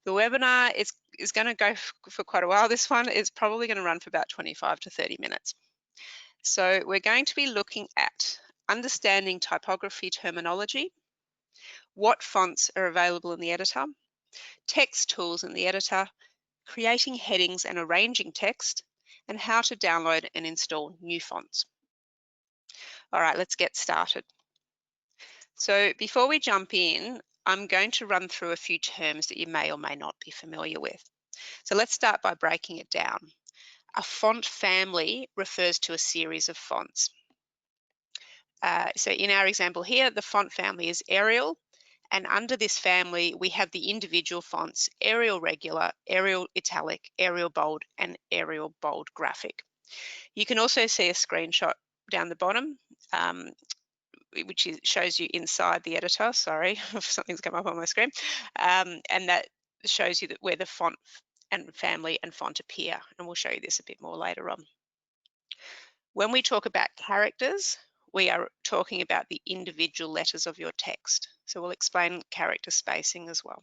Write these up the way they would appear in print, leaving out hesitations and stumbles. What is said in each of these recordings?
The webinar is going to go for quite a while. This one is probably going to run for about 25 to 30 minutes. So we're going to be looking at understanding typography terminology, what fonts are available in the editor, text tools in the editor, creating headings and arranging text, and how to download and install new fonts. All right, let's get started. So before we jump in, I'm going to run through a few terms that you may or may not be familiar with. So let's start by breaking it down. A font family refers to a series of fonts. So in our example here, the font family is Arial, and under this family, we have the individual fonts Arial Regular, Arial Italic, Arial Bold, and Arial Bold Graphic. You can also see a screenshot down the bottom, which shows you inside the editor. Sorry, something's come up on my screen. And that shows you where the font and family and font appear. And we'll show you this a bit more later on. When we talk about characters, we are talking about the individual letters of your text. So we'll explain character spacing as well.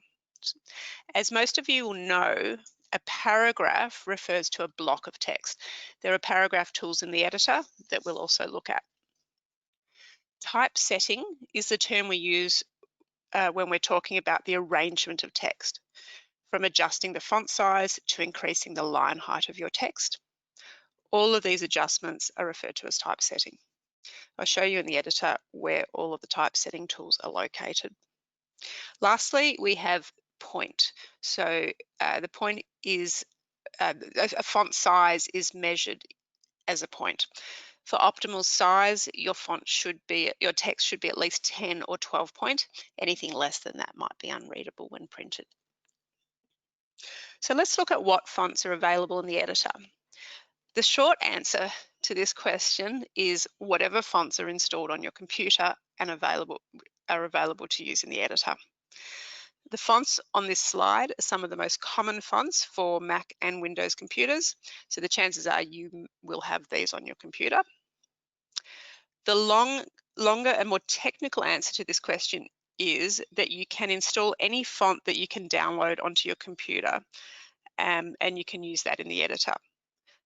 As most of you will know, a paragraph refers to a block of text. There are paragraph tools in the editor that we'll also look at. Typesetting is the term we use when we're talking about the arrangement of text, from adjusting the font size to increasing the line height of your text. All of these adjustments are referred to as typesetting. I'll show you in the editor where all of the typesetting tools are located. Lastly, we have point. So the point is a font size is measured as a point. For optimal size, your text should be at least 10 or 12 point. Anything less than that might be unreadable when printed. So let's look at what fonts are available in the editor. The short answer to this question is whatever fonts are installed on your computer and are available to use in the editor. The fonts on this slide are some of the most common fonts for Mac and Windows computers, so the chances are you will have these on your computer. The longer and more technical answer to this question is that you can install any font that you can download onto your computer, and you can use that in the editor.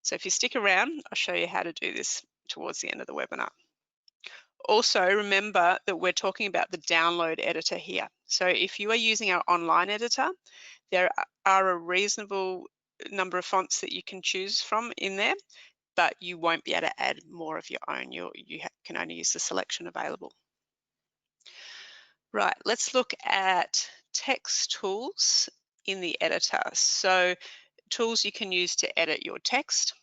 So if you stick around, I'll show you how to do this towards the end of the webinar. Also, remember that we're talking about the download editor here. So if you are using our online editor, there are a reasonable number of fonts that you can choose from in there, but you won't be able to add more of your own. You can only use the selection available. Right, let's look at text tools in the editor. So tools you can use to edit your text.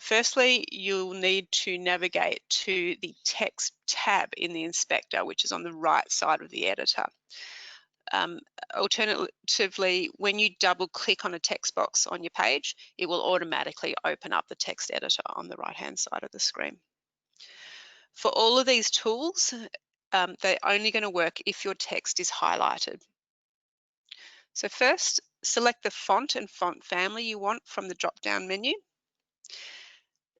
Firstly, you'll need to navigate to the text tab in the inspector, which is on the right side of the editor. Alternatively, when you double click on a text box on your page, it will automatically open up the text editor on the right-hand side of the screen. For all of these tools, they're only going to work if your text is highlighted. So first, select the font and font family you want from the drop-down menu.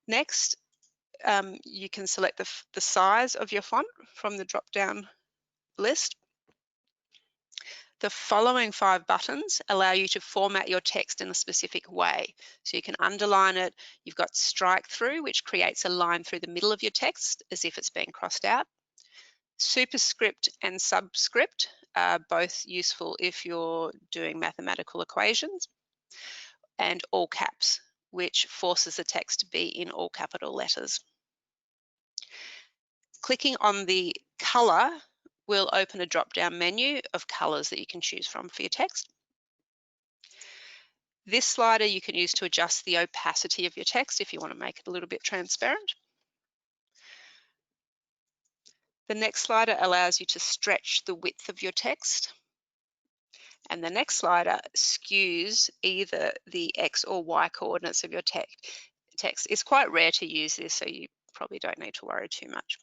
Next, you can select the size of your font from the drop-down list. The following 5 buttons allow you to format your text in a specific way. So you can underline it. You've got strike through, which creates a line through the middle of your text as if it's being crossed out. Superscript and subscript are both useful if you're doing mathematical equations. And all caps, which forces the text to be in all capital letters. Clicking on the color will open a drop-down menu of colors that you can choose from for your text. This slider you can use to adjust the opacity of your text if you want to make it a little bit transparent. The next slider allows you to stretch the width of your text. And the next slider skews either the X or Y coordinates of your text. It's quite rare to use this, so you probably don't need to worry too much.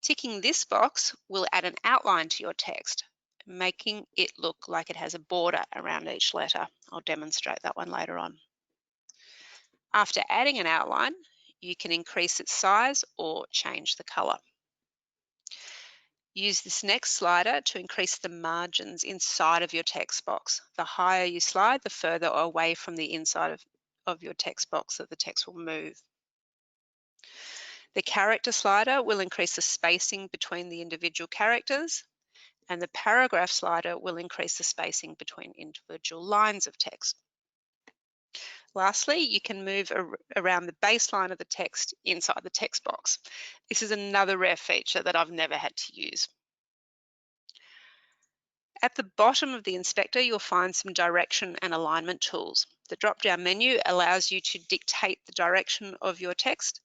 Ticking this box will add an outline to your text, making it look like it has a border around each letter. I'll demonstrate that one later on. After adding an outline, you can increase its size or change the color. Use this next slider to increase the margins inside of your text box. The higher you slide, the further away from the inside of your text box that the text will move. The character slider will increase the spacing between the individual characters, and the paragraph slider will increase the spacing between individual lines of text. Lastly, you can move around the baseline of the text inside the text box. This is another rare feature that I've never had to use. At the bottom of the inspector, you'll find some direction and alignment tools. The drop-down menu allows you to dictate the direction of your text.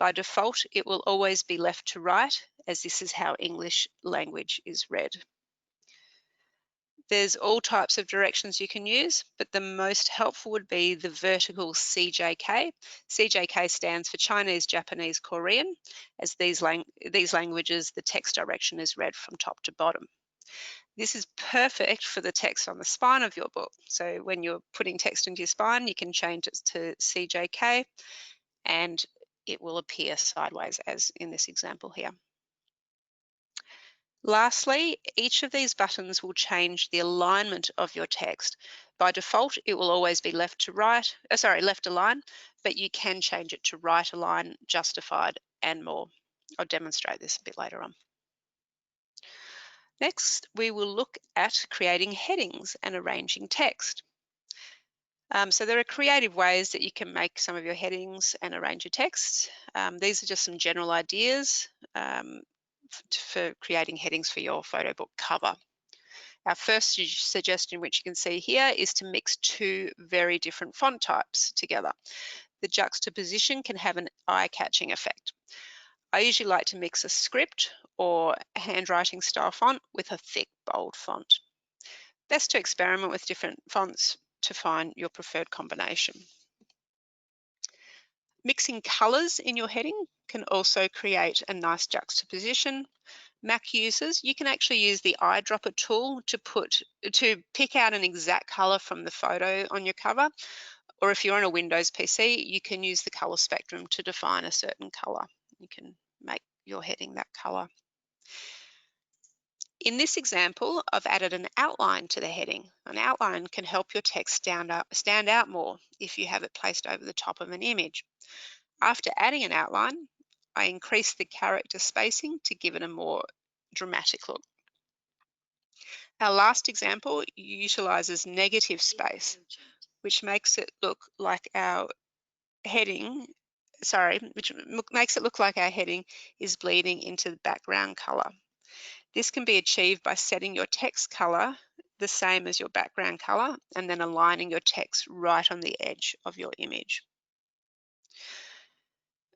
By default, it will always be left to right, as this is how English language is read. There's all types of directions you can use, but the most helpful would be the vertical CJK. CJK stands for Chinese, Japanese, Korean. As these languages, the text direction is read from top to bottom. This is perfect for the text on the spine of your book. So when you're putting text into your spine, you can change it to CJK and it will appear sideways, as in this example here. Lastly, each of these buttons will change the alignment of your text. By default, it will always be left align, but you can change it to right align, justified, and more. I'll demonstrate this a bit later on. Next, we will look at creating headings and arranging text. So there are creative ways that you can make some of your headings and arrange your text. These are just some general ideas for creating headings for your photo book cover. Our first suggestion, which you can see here, is to mix two very different font types together. The juxtaposition can have an eye-catching effect. I usually like to mix a script or handwriting style font with a thick, bold font. Best to experiment with different fonts to find your preferred combination. Mixing colors in your heading can also create a nice juxtaposition. Mac users, you can actually use the eyedropper tool to pick out an exact color from the photo on your cover. Or if you're on a Windows PC, you can use the color spectrum to define a certain color. You can make your heading that color. In this example, I've added an outline to the heading. An outline can help your text stand out more if you have it placed over the top of an image. After adding an outline, I increase the character spacing to give it a more dramatic look. Our last example utilizes negative space, which makes it look like our heading, is bleeding into the background color. This can be achieved by setting your text color the same as your background color and then aligning your text right on the edge of your image.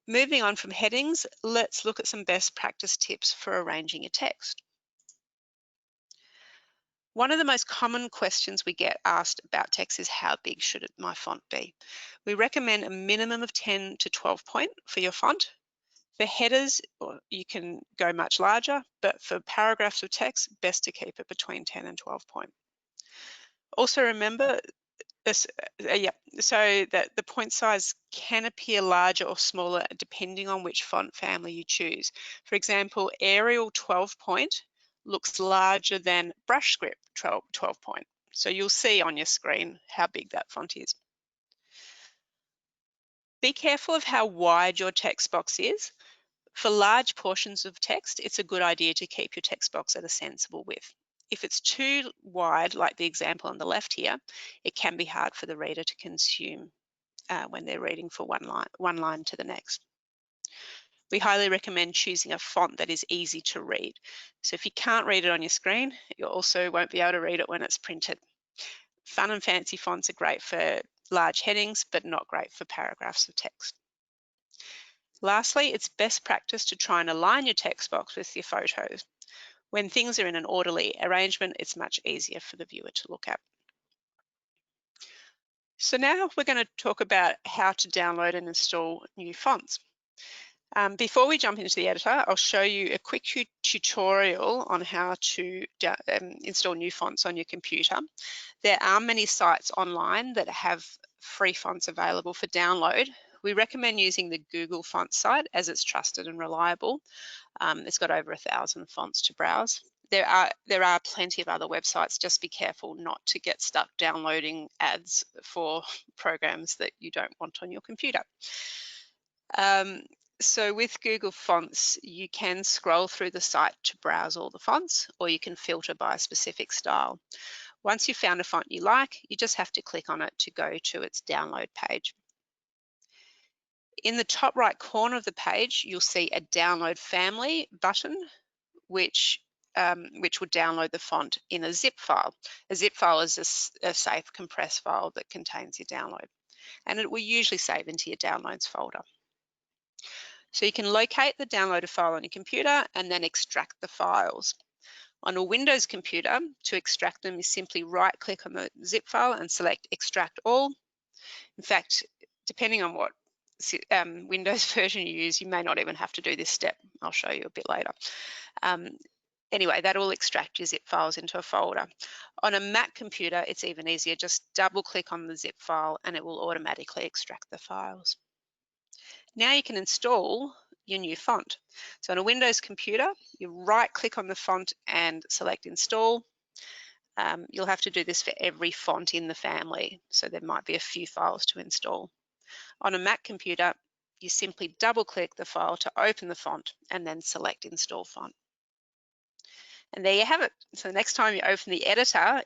Moving on from headings, let's look at some best practice tips for arranging your text. One of the most common questions we get asked about text is how big should my font be? We recommend a minimum of 10 to 12 point for your font. For headers, you can go much larger, but for paragraphs of text, best to keep it between 10 and 12 point. Also remember, so that the point size can appear larger or smaller depending on which font family you choose. For example, Arial 12 point looks larger than brush script 12 point. So you'll see on your screen how big that font is. Be careful of how wide your text box is. For large portions of text, it's a good idea to keep your text box at a sensible width. If it's too wide, like the example on the left here, it can be hard for the reader to consume when they're reading for one line to the next. We highly recommend choosing a font that is easy to read. So if you can't read it on your screen, you also won't be able to read it when it's printed. Fun and fancy fonts are great for large headings, but not great for paragraphs of text. Lastly, it's best practice to try and align your text box with your photos. When things are in an orderly arrangement, it's much easier for the viewer to look at. So now we're going to talk about how to download and install new fonts. Before we jump into the editor, I'll show you a quick tutorial on how to install new fonts on your computer. There are many sites online that have free fonts available for download, We recommend using the Google font site as it's trusted and reliable. It's got over 1,000 fonts to browse. There are plenty of other websites. Just be careful not to get stuck downloading ads for programs that you don't want on your computer. So with Google Fonts, you can scroll through the site to browse all the fonts, or you can filter by a specific style. Once you've found a font you like, you just have to click on it to go to its download page. In the top right corner of the page, you'll see a Download Family button, which will download the font in a zip file. A zip file is a safe compressed file that contains your download, and it will usually save into your Downloads folder. So you can locate the downloaded file on your computer and then extract the files. On a Windows computer, to extract them, you simply right-click on the zip file and select Extract All. In fact, depending on what Windows version you use, you may not even have to do this step. I'll show you a bit later. Anyway, that will extract your zip files into a folder. On a Mac computer, it's even easier. Just double-click on the zip file and it will automatically extract the files. Now you can install your new font. So on a Windows computer, you right-click on the font and select Install. You'll have to do this for every font in the family, so there might be a few files to install. On a Mac computer, you simply double-click the file to open the font and then select Install Font. And there you have it. So next time you open the editor,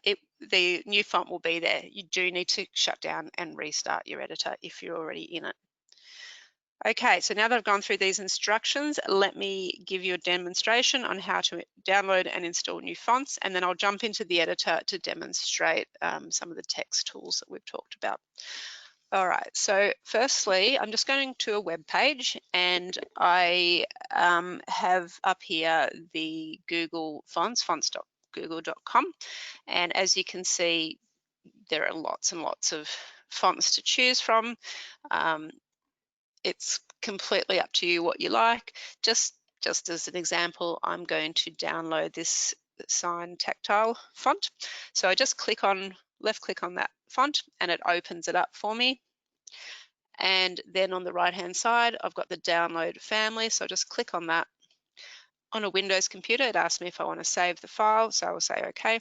the new font will be there. You do need to shut down and restart your editor if you're already in it. Okay, so now that I've gone through these instructions, let me give you a demonstration on how to download and install new fonts, and then I'll jump into the editor to demonstrate some of the text tools that we've talked about. All right, so firstly, I'm just going to a web page, and I have up here the Google fonts, fonts.google.com, and as you can see, there are lots and lots of fonts to choose from. It's completely up to you what you like. Just as an example, I'm going to download this Sign Tactile font. So I just left click on that font and it opens it up for me. And then on the right hand side, I've got the download family. So I just click on that. On a Windows computer, it asks me if I want to save the file. So I will say okay.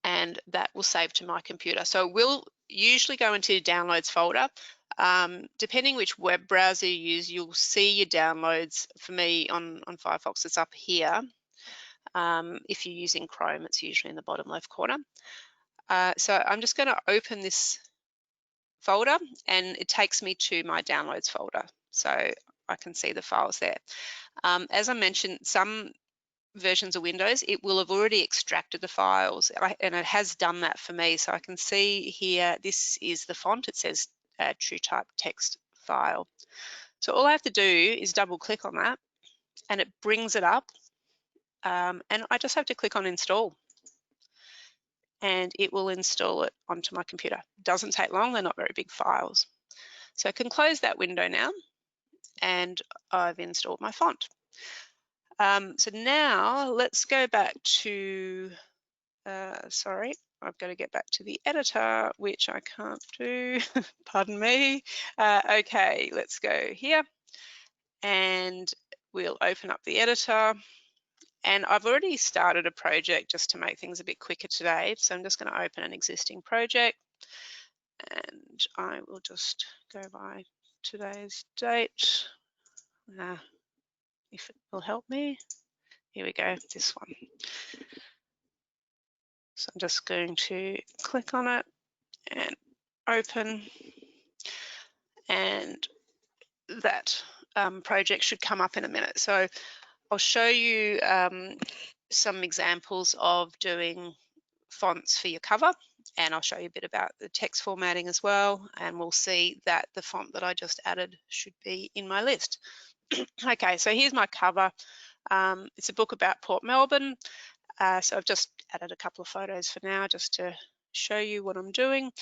And that will save to my computer. So it will usually go into your downloads folder. Depending which web browser you use, you'll see your downloads. For me on Firefox, it's up here. If you're using Chrome, it's usually in the bottom left corner. So I'm just going to open this folder and it takes me to my downloads folder. So I can see the files there. As I mentioned, some versions of Windows, it will have already extracted the files, and it has done that for me. So I can see here, this is the font. It says TrueType text file. So all I have to do is double click on that and it brings it up, and I just have to click on install and it will install it onto my computer. It doesn't take long, they're not very big files. So I can close that window now and I've installed my font. So now let's go back to, sorry, I've got to get back to the editor, which I can't do, pardon me. Okay, let's go here and we'll open up the editor. And I've already started a project just to make things a bit quicker today. So I'm just going to open an existing project and I will just go by today's date. If it will help me. Here we go, this one. So I'm just going to click on it and open, and that project should come up in a minute. So I'll show you some examples of doing fonts for your cover, and I'll show you a bit about the text formatting as well, and we'll see that the font that I just added should be in my list. Okay, so here's my cover. It's a book about Port Melbourne. So I've just added a couple of photos for now just to show you what I'm doing.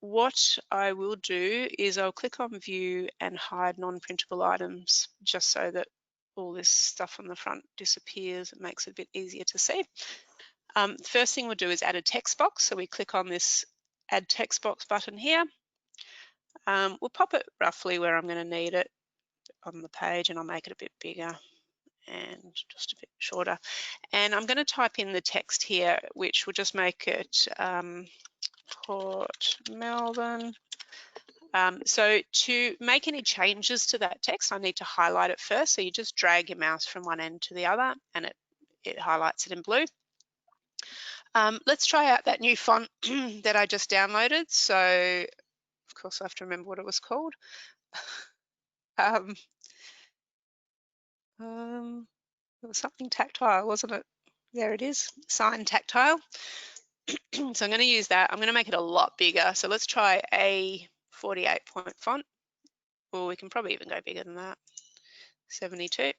What I will do is I'll click on view and hide non-printable items just so that all this stuff on the front disappears. It makes it a bit easier to see. First thing we'll do is add a text box. So we click on this add text box button here. We'll pop it roughly where I'm going to need it on the page, and I'll make it a bit bigger and just a bit shorter. And I'm going to type in the text here, which will just make it Port Melbourne. So to make any changes to that text, I need to highlight it first. So you just drag your mouse from one end to the other, and it highlights it in blue. Let's try out that new font that I just downloaded. So, of course, I have to remember what it was called. It was something tactile, wasn't it? There it is, Sign Tactile. So I'm going to use that. I'm going to make it a lot bigger. So let's try a 48-point font. Well, we can probably even go bigger than that, 72.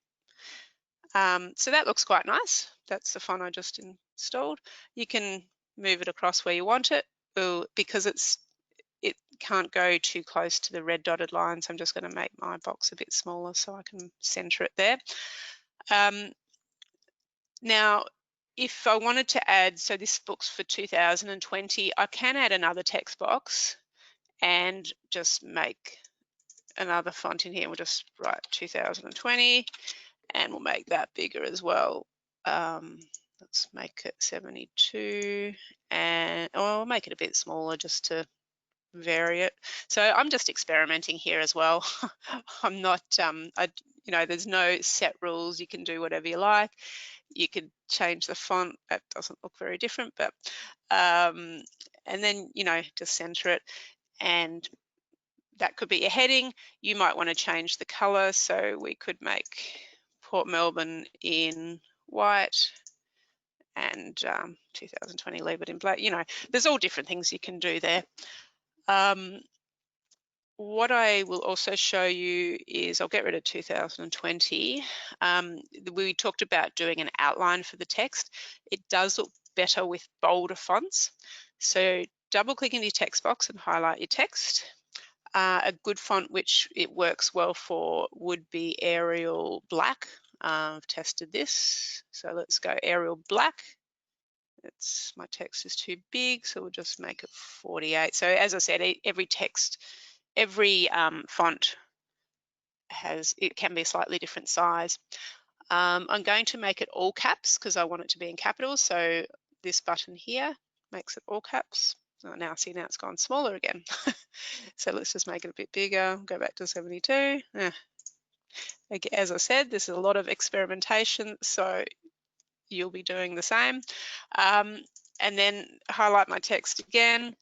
So that looks quite nice. That's the font I just installed. You can move it across where you want it. Because it can't go too close to the red dotted lines, I'm just going to make my box a bit smaller so I can center it there. Now, if I wanted to add, so this book's for 2020, I can add another text box and just make another font in here. We'll just write 2020 and we'll make that bigger as well. Let's make it 72 and I'll make it a bit smaller just to vary it. So I'm just experimenting here as well. I'm not, there's no set rules. You can do whatever you like. You could change the font. That doesn't look very different, but and then just center it, and that could be your heading. You might want to change the color, so we could make Port Melbourne in white and 2020 leave it in black. There's all different things you can do there. What I will also show you is, I'll get rid of 2020. We talked about doing an outline for the text. It does look better with bolder fonts. So double click into your text box and highlight your text. A good font which it works well for would be Arial Black. I've tested this. So let's go Arial Black. My text is too big, so we'll just make it 48. So as I said, every font it can be a slightly different size. I'm going to make it all caps because I want it to be in capitals. So this button here makes it all caps. Oh, now it's gone smaller again. So let's just make it a bit bigger. Go back to 72. As I said, this is a lot of experimentation, so you'll be doing the same. And then highlight my text again,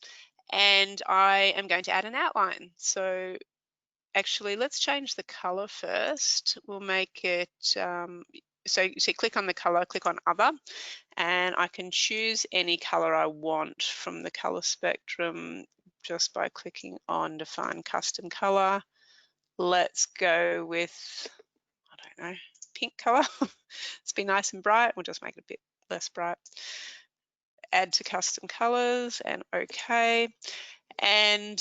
and I am going to add an outline. So actually, let's change the color first. We'll make it, so click on the color, click on Other, and I can choose any color I want from the color spectrum just by clicking on Define Custom Color. Let's go with, I don't know, pink color. It's been nice and bright. We'll just make it a bit less bright. Add to custom colors and OK. And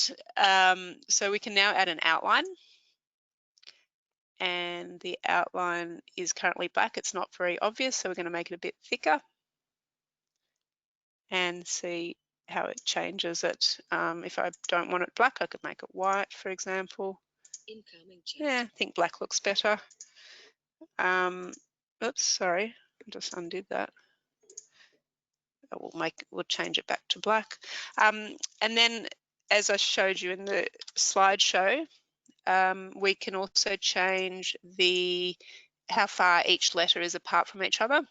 so we can now add an outline. And the outline is currently black. It's not very obvious, so we're going to make it a bit thicker and see how it changes it. If I don't want it black, I could make it white, for example. Yeah, I think black looks better. Oops, sorry, I just undid that. We'll change it back to black. And then, as I showed you in the slideshow, we can also change how far each letter is apart from each other.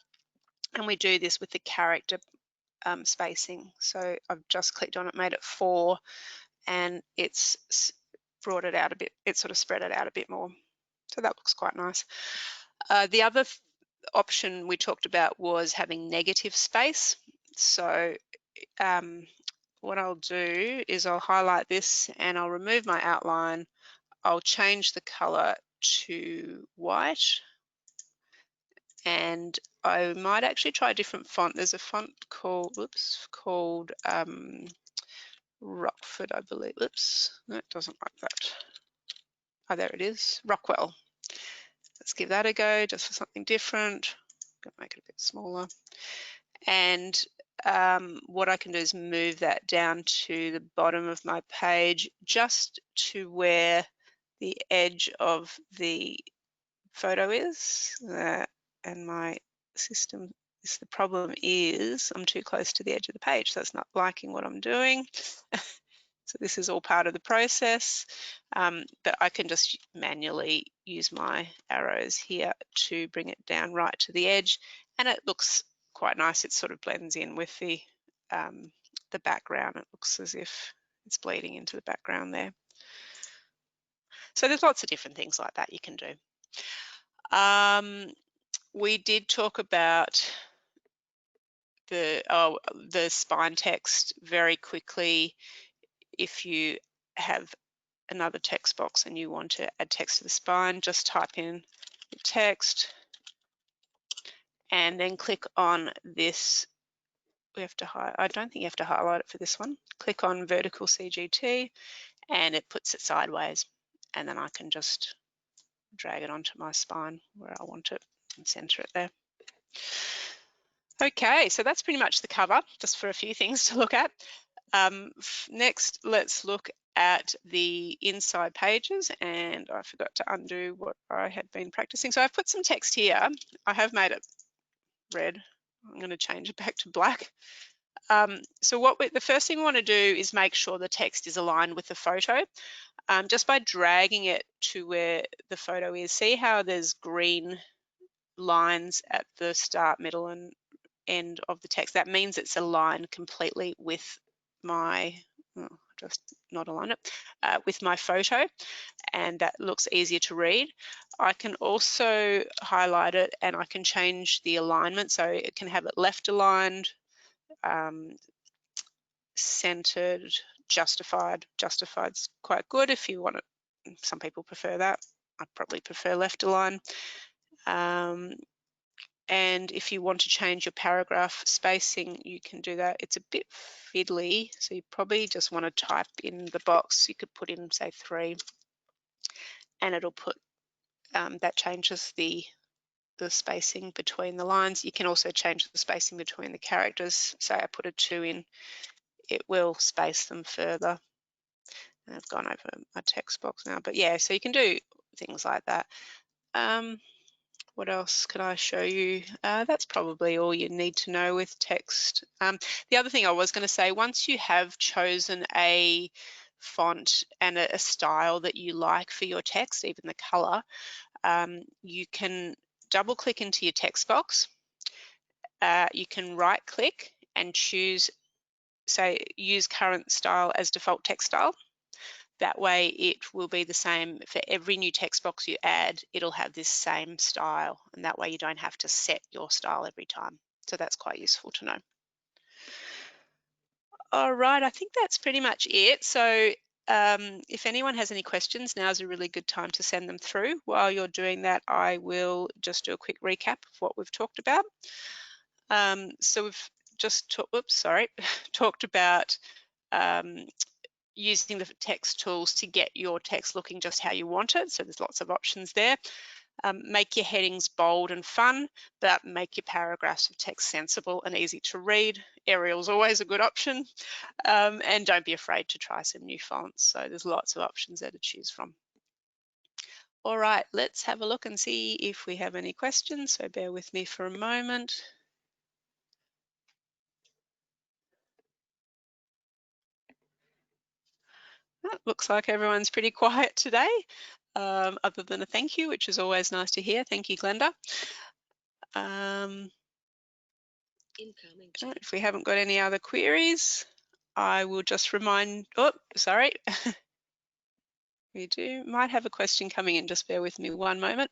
And we do this with the character spacing. So I've just clicked on it, made it 4, and it's brought it out a bit. It sort of spread it out a bit more. So that looks quite nice. The other option we talked about was having negative space. So what I'll do is I'll highlight this and I'll remove my outline. I'll change the color to white, and I might actually try a different font. There's a font called Rockford, I believe. Oops, no, it doesn't like that. Oh, there it is, Rockwell. Let's give that a go just for something different. I'm gonna make it a bit smaller. And what I can do is move that down to the bottom of my page, just to where the edge of the photo is. And my system, the problem is I'm too close to the edge of the page, so it's not liking what I'm doing. So this is all part of the process, but I can just manually use my arrows here to bring it down right to the edge, and it looks quite nice. It sort of blends in with the background. It looks as if it's bleeding into the background there. So there's lots of different things like that you can do. We did talk about the spine text very quickly. If you have another text box and you want to add text to the spine, just type in the text and then click on this. We have to I don't think you have to highlight it for this one. Click on vertical CGT and it puts it sideways, and then I can just drag it onto my spine where I want it and center it there. Okay, so that's pretty much the cover, just for a few things to look at. Next, let's look at the inside pages, and I forgot to undo what I had been practicing. So I've put some text here. I have made it red. I'm going to change it back to black. So the first thing we want to do is make sure the text is aligned with the photo. Just by dragging it to where the photo is, see how there's green lines at the start, middle, and end of the text. That means it's aligned completely with my, just not align it, with my photo, and that looks easier to read. I can also highlight it and I can change the alignment, so it can have it left aligned, centered, justified. Justified's quite good if you want it. Some people prefer that. I probably prefer left align. And if you want to change your paragraph spacing, you can do that. It's a bit fiddly, so you probably just want to type in the box. You could put in, say, 3, and it'll put, that changes the spacing between the lines. You can also change the spacing between the characters. Say I put a 2 in, it will space them further. And I've gone over my text box now, but yeah, so you can do things like that. What else could I show you? That's probably all you need to know with text. The other thing I was going to say, once you have chosen a font and a style that you like for your text, even the color, you can double click into your text box. You can right click and choose, say, use current style as default text style. That way it will be the same for every new text box you add. It'll have this same style, and that way you don't have to set your style every time. So that's quite useful to know. All right, I think that's pretty much it. So if anyone has any questions, now's a really good time to send them through. While you're doing that, I will just do a quick recap of what we've talked about. So we've just talked about using the text tools to get your text looking just how you want it. So there's lots of options there. Make your headings bold and fun, but make your paragraphs of text sensible and easy to read. Arial's always a good option. And don't be afraid to try some new fonts. So there's lots of options there to choose from. All right, let's have a look and see if we have any questions. So bear with me for a moment. Looks like everyone's pretty quiet today, other than a thank you, which is always nice to hear. Thank you, Glenda. If we haven't got any other queries, I will just remind, sorry. We might have a question coming in, just bear with me one moment.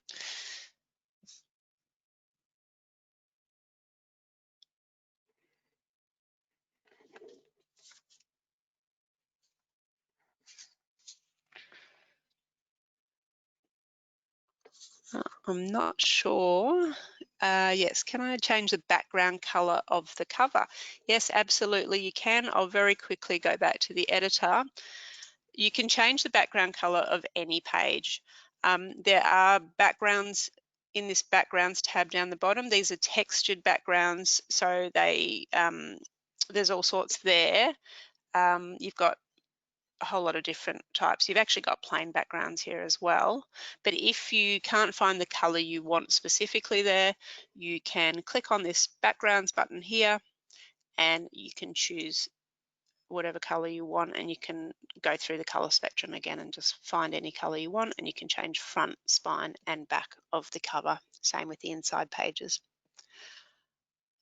I'm not sure. Yes, can I change the background color of the cover? Yes, absolutely you can. I'll very quickly go back to the editor. You can change the background color of any page. There are backgrounds in this backgrounds tab down the bottom. These are textured backgrounds, so they there's all sorts there. You've got a whole lot of different types. You've actually got plain backgrounds here as well. But if you can't find the color you want specifically there, you can click on this backgrounds button here and you can choose whatever color you want, and you can go through the color spectrum again and just find any color you want, and you can change front, spine and back of the cover. Same with the inside pages.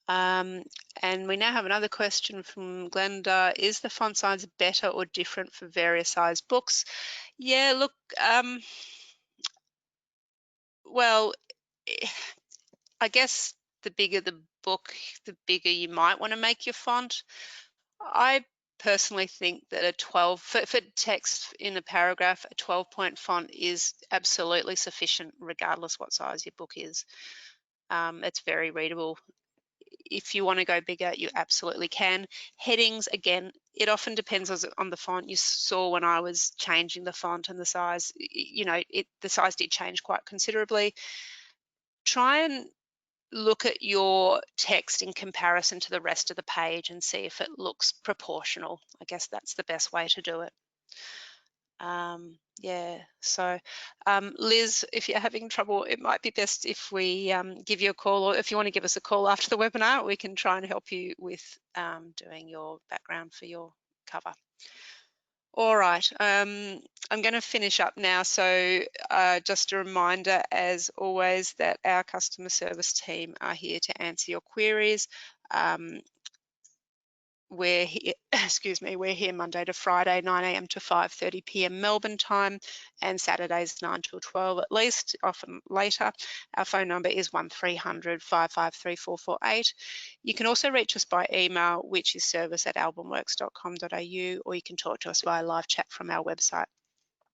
And we now have another question from Glenda. Is the font size better or different for various size books? Yeah, look, well, I guess the bigger the book, the bigger you might want to make your font. I personally think that a 12, for text in a paragraph, a 12-point font is absolutely sufficient regardless what size your book is. It's very readable. If you want to go bigger, you absolutely can. Headings, again, it often depends on the font. You saw when I was changing the font and the size, you know, the size did change quite considerably. Try and look at your text in comparison to the rest of the page and see if it looks proportional. I guess that's the best way to do it. Yeah, so Liz, if you're having trouble, it might be best if we give you a call, or if you want to give us a call after the webinar, we can try and help you with doing your background for your cover. All right, I'm going to finish up now. So just a reminder, as always, that our customer service team are here to answer your queries. We're here, excuse me, we're here Monday to Friday, 9 a.m. to 5:30 p.m. Melbourne time, and Saturdays 9 till 12 at least, often later. Our phone number is 1300 553 448. You can also reach us by email, which is service@albumworks.com.au, or you can talk to us via live chat from our website.